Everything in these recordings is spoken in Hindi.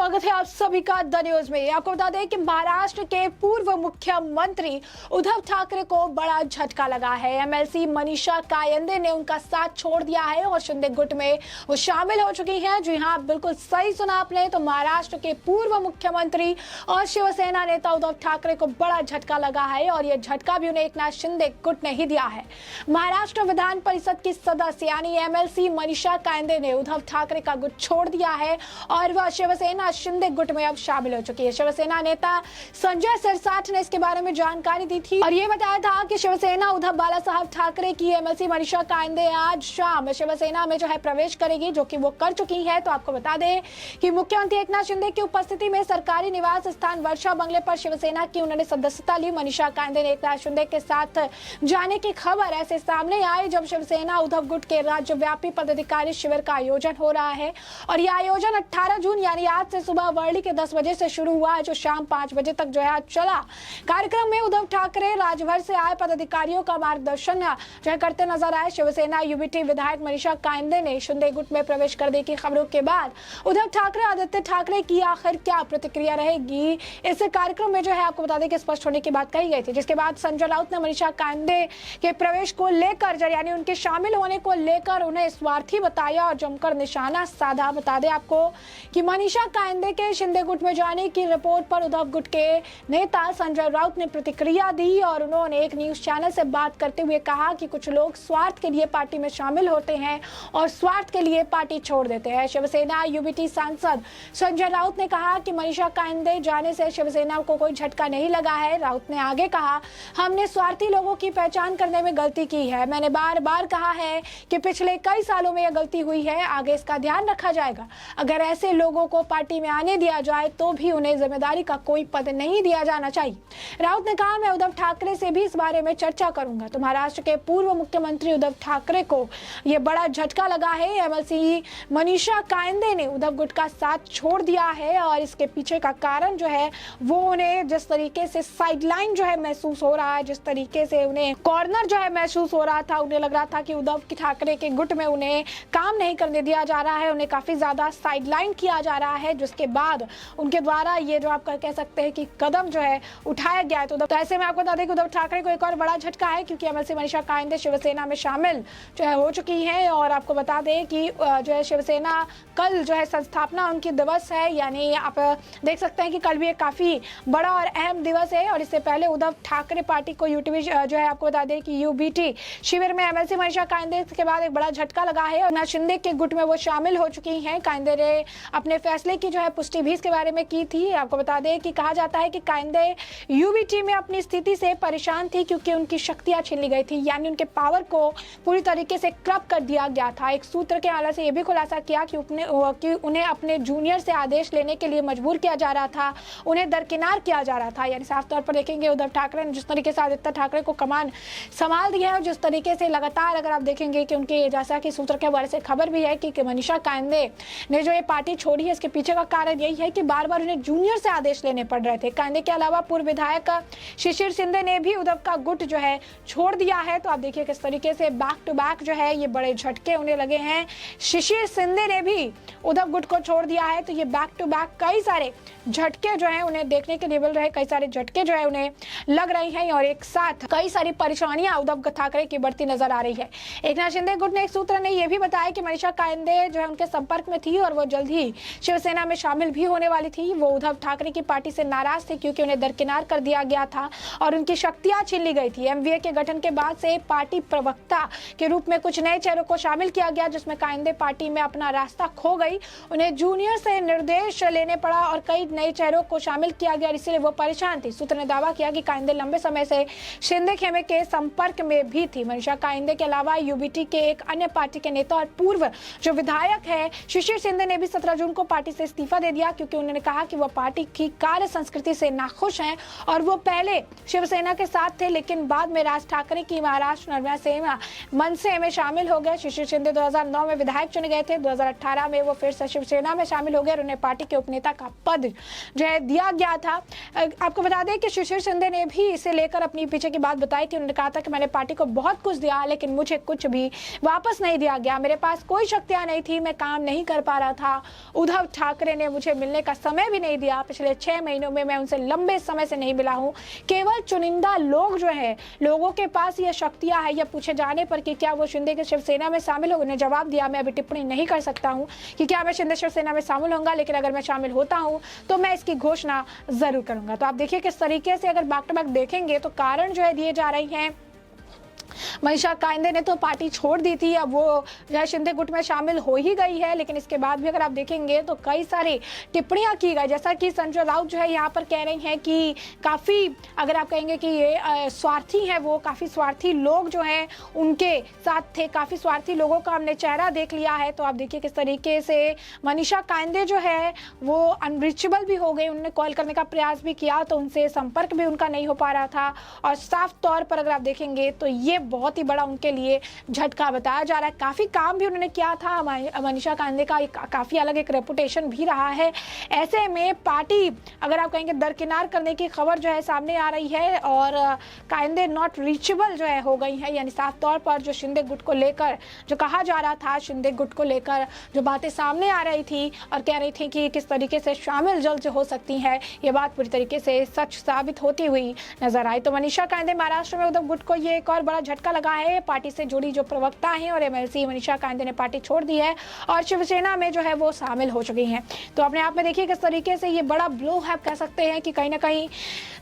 स्वागत है आप सभी का द न्यूज में। आपको बता दें कि महाराष्ट्र के पूर्व मुख्यमंत्री उद्धव ठाकरे को बड़ा झटका लगा है। एमएलसी मनीषा कायंदे ने उनका साथ छोड़ दिया है और शिंदे गुट में वो शामिल हो चुकी हैं। जी हां, बिल्कुल सही सुना आपने। तो महाराष्ट्र के पूर्व मुख्यमंत्री और शिवसेना नेता उद्धव ठाकरे को बड़ा झटका लगा है और यह झटका भी उन्हें एकनाथ शिंदे गुट ने ही दिया है। महाराष्ट्र विधान परिषद की सदस्य यानी एमएलसी मनीषा कायंदे ने उद्धव ठाकरे का गुट छोड़ दिया है और वह शिवसेना शिंदे गुट में अब शामिल हो चुकी है। शिवसेना नेता संजय सिरसाठ ने इसके बारे में जानकारी दी थी और ये बताया था कि शिवसेना उद्धव बाला साहब ठाकरे की एमएलसी मनीषा कायंदे आज शाम शिवसेना में जो है प्रवेश करेगी, जो कि वो कर चुकी है। तो आपको बता दें कि मुख्यमंत्री एकनाथ शिंदे की उपस्थिति में सरकारी निवास स्थान वर्षा बंगले पर शिवसेना की उन्होंने सदस्यता ली। मनीषा कायंदे ने एकनाथ शिंदे के साथ जाने की खबर ऐसे सामने आई जब शिवसेना उद्धव गुट के राज्यव्यापी पदाधिकारी शिविर का आयोजन हो रहा है और यह आयोजन 18 जून यानी आज से सुबह वर्ली के 10 बजे से शुरू हुआ है, जो शाम 5 बजे तक जो है चला। कार्यक्रम में उद्धव ठाकरे राज्य भर से आए पदाधिकारियों का मार्गदर्शन जो है करते नजर आए। शिवसेना यूबीटी विधायक मनीषा कायंदे ने शिंदे गुट में प्रवेश करने की खबरों के बाद उद्धव ठाकरे आदित्य ठाकरे की आखिर क्या प्रतिक्रिया रहेगी, इस कार्यक्रम में जो है आपको बता दें कि स्पष्ट होने की बात कही गई थी। जिसके बाद संजय राउत ने मनीषा कायंदे के प्रवेश को लेकर यानी उनके शामिल होने को लेकर उन्हें स्वार्थी बताया और जमकर निशाना साधा। बता दें आपको कि मनीषा कायंदे के शिंदे गुट में जाने की रिपोर्ट पर उद्धव गुट के नेता संजय राउत ने प्रतिक्रिया दी और उन्होंने एक न्यूज चैनल से बात करते हुए कहा कि कुछ लोग स्वार्थ के लिए पार्टी में शामिल होते हैं और स्वार्थ के लिए पार्टी छोड़ देते हैं। शिवसेना यूबीटी सांसद संजय राउत ने कहा कि मनीषा कायंदे जाने से शिवसेना को कोई झटका नहीं लगा है। राउत ने आगे कहा, हमने स्वार्थी लोगों की पहचान करने में गलती की है। मैंने बार बार कहा है कि पिछले कई सालों में यह गलती हुई है, आगे इसका ध्यान रखा जाएगा। अगर ऐसे लोगों को पार्टी में आने दिया जाए तो भी उन्हें जिम्मेदारी का कोई पद नहीं दिया जाना चाहिए। राउत ने कहा, मैं उद्धव ठाकरे से भी इस बारे में चर्चा करूंगा। तो महाराष्ट्र के पूर्व मुख्यमंत्री उद्धव ठाकरे को यह बड़ा झटका लगा है। एमएलसी मनीषा कायंदे ने उद्धव गुट का साथ छोड़ दिया है और इसके पीछे का कारण जो है वो उन्हें जिस तरीके से साइडलाइन जो है महसूस हो रहा है, जिस तरीके से उन्हें कॉर्नर जो है महसूस हो रहा था, उन्हें लग रहा था कि उद्धव ठाकरे के गुट में उन्हें काम नहीं करने दिया जा रहा है, उन्हें काफी ज्यादा साइडलाइन किया जा रहा है, जिसके बाद उनके द्वारा ये जो आप कह सकते हैं कि कदम जो है उठाया गया है। तो ऐसे में आपको बता दें कि उद्धव ठाकरे को एक और बड़ा झटका है क्योंकि एमएलसी मनीषा कायंदे शिवसेना में शामिल जो है हो चुकी है और आपको बता दें कि जो है शिवसेना कल जो है संस्थापना उनकी दिवस है, यानी आप देख सकते हैं कि कल भी एक काफी बड़ा और अहम दिवस है। और इससे पहले उद्धव ठाकरे पार्टी को यूटीवी जो है आपको बता दें कि यूबीटी शिविर में एमएलसी मनीषा कायंदे के बाद एक बड़ा झटका लगा है और शिंदे के गुट में वो शामिल हो चुकी हैं। कायंदे ने अपने फैसले की जो है पुष्टि भी इसके बारे में की थी। आपको बता दें कि कहा जाता है कि कायंदे यूबीटी में अपनी स्थिति से परेशान थी क्योंकि उनकी शक्तियां छीन ली गई थी, यानी उनके पावर को पूरी तरीके से क्रप कर दिया गया था। एक सूत्र के हवाले से यह भी खुलासा किया कि उन्हें अपने जूनियर से आदेश लेने के लिए मजबूर किया जा रहा था, उन्हें दरकिनार किया जा रहा था। यानी साफ तौर पर देखेंगे उद्धव ठाकरे ने जिस तरीके से आदित्य ठाकरे को कमान संभाल दिया है और जिस तरीके से लगातार अगर आप देखेंगे कि उनके जैसा कि सूत्र के बारे से खबर भी है कि मनीषा कायंदे ने जो ये पार्टी छोड़ी है, इसके पीछे का कारण यही है कि बार बार उन्हें जूनियर से आदेश लेने पड़ रहे थे। कायंदे के अलावा पूर्व विधायक शिशिर शिंदे ने भी उद्धव का गुट जो है छोड़ दिया है। तो आप देखिए किस तरीके से बैक टू बैक जो है ये बड़े झटके उन्हें लगे हैं। शिशिर शिंदे ने भी उद्धव गुट को छोड़ दिया है, तो ये बैक टू बैक कई सारे झटके जो है उन्हें देखने के लिए मिल रहे, कई सारे झटके जो है उन्हें लग रही हैं और एक साथ कई सारी परेशानियां उद्धव ठाकरे की बढ़ती नजर आ रही है। एकनाथ शिंदे गुट ने एक सूत्र ने यह भी बताया कि मनीषा कायंदे जो है उनके संपर्क में थी और वो जल्द ही शिवसेना में शामिल भी होने वाली थी। वो उद्धव ठाकरे की पार्टी से नाराज थे क्योंकि उन्हें दरकिनार कर दिया गया था और उनकी शक्तियां छीन ली गई थी। एमवीए के गठन के बाद से पार्टी प्रवक्ता के रूप में कुछ नए चेहरों को शामिल किया गया, जिसमें कायंदे पार्टी में अपना रास्ता खो गई, उन्हें जूनियर से निर्देश लेने पड़ा और कई नए चेहरों को शामिल किया गया, इसीलिए वो परेशान थी। सूत्र ने दावा किया कि कायंदे लंबे समय से शिंदे खेमे के संपर्क में भी थी। मनीषा कायंदे के अलावा यूबीटी के एक अन्य पार्टी के नेता और पूर्व जो विधायक है शिशिर शिंदे ने भी 17 जून को पार्टी से इस्तीफा दे दिया क्योंकि उन्होंने कहा कि वो पार्टी की कार्य संस्कृति से नाखुश हैं और वो पहले शिवसेना के साथ थे लेकिन बाद में राज ठाकरे की महाराष्ट्र नर्मदा सेना मनसे में शामिल हो गए। शिशिर शिंदे 2009 में विधायक चुने गए थे, 2018 में वो फिर से शिवसेना में शामिल हो गए और उन्हें पार्टी के उपनेता का पद जो है दिया गया था। आपको बता दें कि शिशिर शिंदे ने भी इसे लेकर अपनी पीछे की बात बताई कि उन्होंने कहा था कि मैंने पार्टी को बहुत कुछ दिया लेकिन मुझे कुछ भी वापस नहीं दिया गया, मेरे पास कोई शक्तियां नहीं थी, मैं काम नहीं कर पा रहा था। उद्धव ठाकरे ने मुझे मिलने का समय भी नहीं दिया। पिछले 6 महीनों में मैं उनसे लंबे समय से नहीं मिला हूँ। केवल चुनिंदा लोग जो है, लोगों के पास ये शक्तियां है। यह पूछे जाने पर कि क्या वो शिंदे के शिवसेना में शामिल हो, उन्हें जवाब दिया, मैं अभी टिप्पणी नहीं कर सकता हूँ कि क्या मैं शिंदे शिवसेना में शामिल होऊंगा, लेकिन अगर मैं शामिल होता हूँ तो मैं इसकी घोषणा जरूर करूंगा। तो आप देखिए किस तरीके से अगर बैक टू बैक देखेंगे तो कारण जो है दिए जा रही हैं। मनीषा कायंदे ने तो पार्टी छोड़ दी थी, अब वो जो है शिंदे गुट में शामिल हो ही गई है, लेकिन इसके बाद भी अगर आप देखेंगे तो कई सारी टिप्पणियां की गई। जैसा कि संजय राउत जो है यहाँ पर कह रही हैं कि काफ़ी, अगर आप कहेंगे कि ये स्वार्थी हैं, वो काफ़ी स्वार्थी लोग जो हैं उनके साथ थे, काफ़ी स्वार्थी लोगों का हमने चेहरा देख लिया है। तो आप देखिए किस तरीके से मनीषा कायंदे जो है वो अनरीचेबल भी हो गई। उन्होंने कॉल करने का प्रयास भी किया तो उनसे संपर्क भी उनका नहीं हो पा रहा था, और साफ तौर पर अगर आप देखेंगे तो ये बहुत ही बड़ा उनके लिए झटका बताया जा रहा है। काफ़ी काम भी उन्होंने किया था, मनीषा कायंदे का काफ़ी अलग एक रेपुटेशन भी रहा है। ऐसे में पार्टी अगर आप कहेंगे दरकिनार करने की खबर जो है सामने आ रही है, और कायंदे नॉट रीचेबल जो है हो गई है। यानी साफ तौर पर जो शिंदे गुट को लेकर जो कहा जा रहा था, शिंदे गुट को लेकर जो बातें सामने आ रही थी और कह रही थी कि किस तरीके से शामिल जल्द से हो सकती है, ये बात पूरी तरीके से सच साबित होती हुई नजर आई। तो मनीषा कायंदे महाराष्ट्र में उद्धव गुट को ये एक और बड़ा झटका लगा है। पार्टी से जुड़ी जो प्रवक्ता हैं और एमएलसी मनीषा कायंदे ने पार्टी छोड़ दी है और शिवसेना में जो है वो शामिल हो चुकी हैं। तो अपने आप में देखिए किस तरीके से ये बड़ा ब्लो है, कह सकते हैं कि कहीं ना कहीं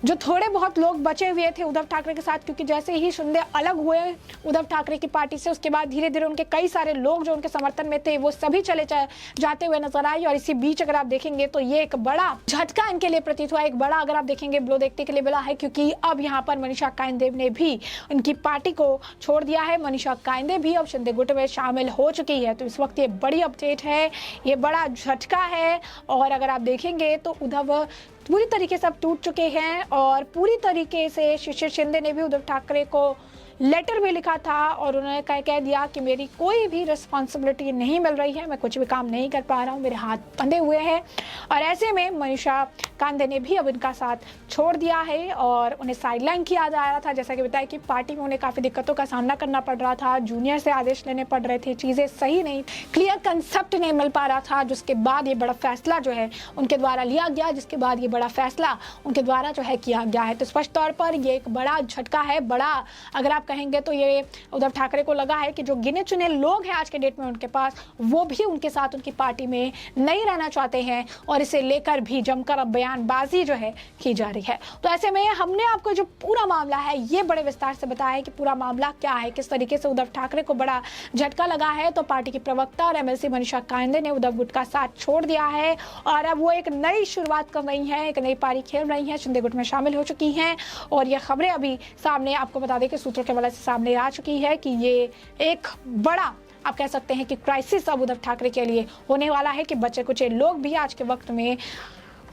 जो थोड़े बहुत लोग बचे हुए थे उद्धव ठाकरे के साथ, क्योंकि जैसे ही शिंदे अलग हुए उद्धव ठाकरे की पार्टी से, उसके बाद धीरे धीरे उनके कई सारे लोग जो उनके समर्थन में थे वो सभी चले जाते हुए नजर आए। और इसी बीच अगर आप देखेंगे तो ये एक बड़ा झटका इनके लिए प्रतीत हुआ, एक बड़ा अगर आप देखेंगे ब्लो देखने के लिए मिला है, क्योंकि अब यहाँ पर मनीषा कायंदे ने भी उनकी पार्टी को छोड़ दिया है। मनीषा कायंदे भी अब शिंदे गुट में शामिल हो चुकी है। तो इस वक्त ये बड़ी अपडेट है, ये बड़ा झटका है। और अगर आप देखेंगे तो उद्धव पूरी तरीके से अब टूट चुके हैं, और पूरी तरीके से शिशिर शिंदे ने भी उद्धव ठाकरे को लेटर भी लिखा था और उन्होंने कह दिया कि मेरी कोई भी रिस्पॉन्सिबिलिटी नहीं मिल रही है, मैं कुछ भी काम नहीं कर पा रहा हूँ, मेरे हाथ बंधे हुए हैं। और ऐसे में मनीषा कायंदे ने भी अब इनका साथ छोड़ दिया है और उन्हें साइडलाइन किया जा रहा था। जैसा कि बताया कि पार्टी में उन्हें काफ़ी दिक्कतों का सामना करना पड़ रहा था, जूनियर से आदेश लेने पड़ रहे थे, चीज़ें सही नहीं, क्लियर कंसेप्ट नहीं मिल पा रहा था, जिसके बाद ये बड़ा फैसला जो है उनके द्वारा लिया गया, जिसके बाद ये बड़ा फैसला उनके द्वारा जो है किया गया है। तो स्पष्ट तौर पर ये एक बड़ा झटका है। बड़ा अगर आप कहेंगे तो ये उद्धव ठाकरे को लगा है कि जो गिने चुने लोग हैं आज के डेट में उनके पास, वो भी उनके साथ उनकी पार्टी में नहीं रहना चाहते हैं, और इसे लेकर भी जमकर अब बयानबाजी जो है की जा रही है। तो ऐसे में हमने आपको जो पूरा मामला है ये बड़े विस्तार से बताया है कि पूरा मामला क्या है, किस तरीके से उद्धव ठाकरे को बड़ा झटका लगा है। तो पार्टी की प्रवक्ता और एमएलसी मनीषा कायंदे ने उद्धव गुट का साथ छोड़ दिया है और अब वो एक नई शुरुआत कर रही हैं, एक नई पारी खेल रही हैं, शिंदे गुट में शामिल हो चुकी हैं। और ये खबरें अभी सामने आपको बता दें कि सूत्रों के हवाले से सामने आ चुकी है कि ये एक बड़ा आप कह सकते हैं कि क्राइसिस अब उद्धव ठाकरे के लिए होने वाला है, कि बच्चे कुछ लोग भी आज के वक्त में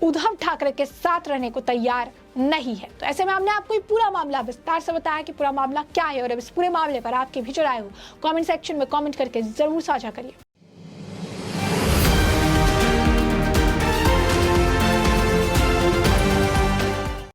उद्धव ठाकरे के साथ रहने को तैयार नहीं है। तो ऐसे में हमने आपको ये पूरा मामला विस्तार से बताया कि पूरा मामला क्या है, और अब इस पूरे मामले पर आपकी भी जो राय हो कमेंट सेक्शन में कमेंट करके जरूर साझा करिए।